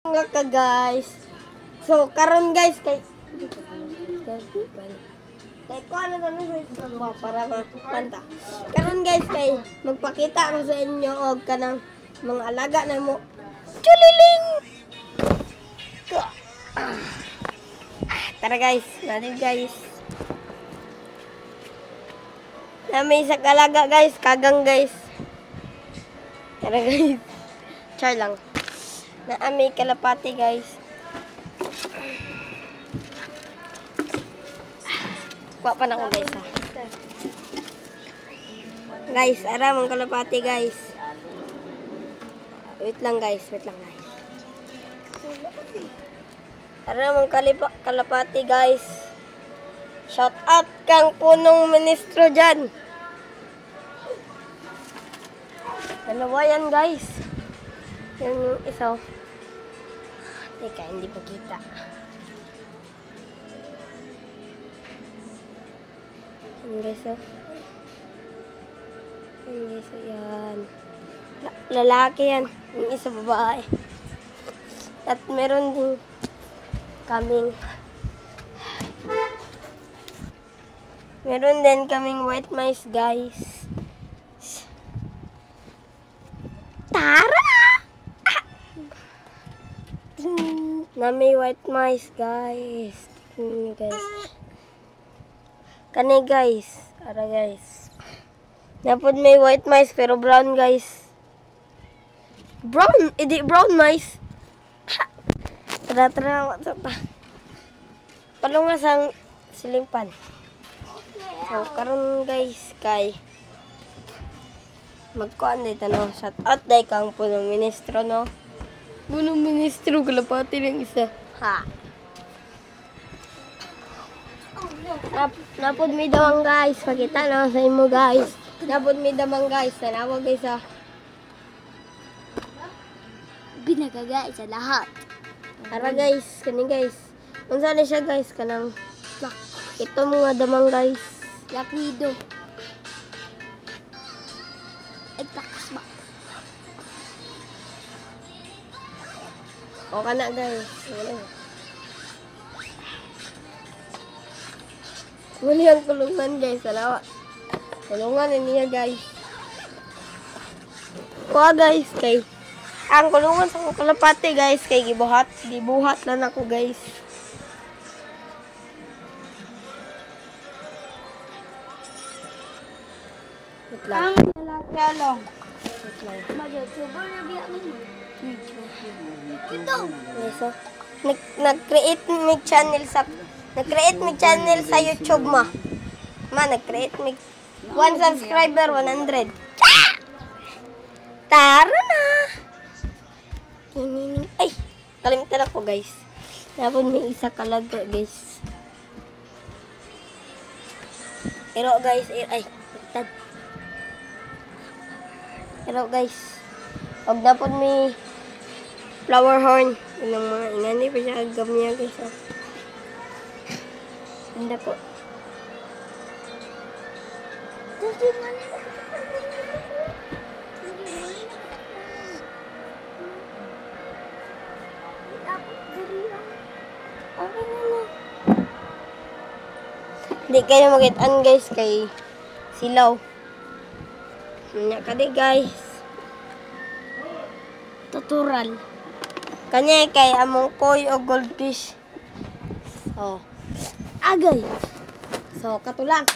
Nga ka guys. So karon guys kay ko ano na para makanta. Karon guys kay magpakita ko sa inyo og kanang mga alaga na mo. Chuliling. Tara guys, natin guys. May isa kalaga guys, kagang guys. Tara guys. Char lang. May kalapati guys. Kuha pa na ko guys ha. Guys, ara mong kalapati guys. Wait lang guys. Ara mong kalapati guys. Shout out kang punong ministro dyan. Dalawa yan guys. Yan yung isa. Teka, hindi pa kita. Yan guys oh. Yan guys oh, yan. Lalaki yan. Yung isa babae. At meron din kaming white mice guys. Tara! Na may white mice guys. Kani guys. Ara guys. Napod may white mice pero brown guys. Brown? Hindi brown mice. Tara. Palungas ang silimpan. So, karon guys, kay magkuhan dito, no? Shout out day kang punong ministro, no? Punong ministro, kalapati ng isa. Ha? Napod may damang guys. Pakita na sa imo guys. Napod may damang guys. Tanawa guys, ha? Binagagay sa lahat. Ara guys, kani guys. Kung saan siya guys, kanang ito mga damang guys. Black Widow. Takas ba? O ka na guys. Muli ang kulungan guys. Alawa. Kulungan niya guys. Kuha guys kay ang kulungan sa kalapati guys kay gibuhat lang ako guys. Ang lalaki mag-YouTuber na biya mo. Ito. Yes, so, nag-create mig channel sa YouTube mo. Nag-create mig 1 subscriber 100. Tara na. Ay, kalimutan ako guys. Napon may isa kalaga guys. Pero guys, Pero guys, huwag na po may flower horn. Yun ang mga ingani pa siya agam niya guys. Hindi po. Hindi kayo magitan guys kay silaw. Kanya ka di guys. Tutural. Kanya kay among koy o goldfish. So, agay. So, katulang.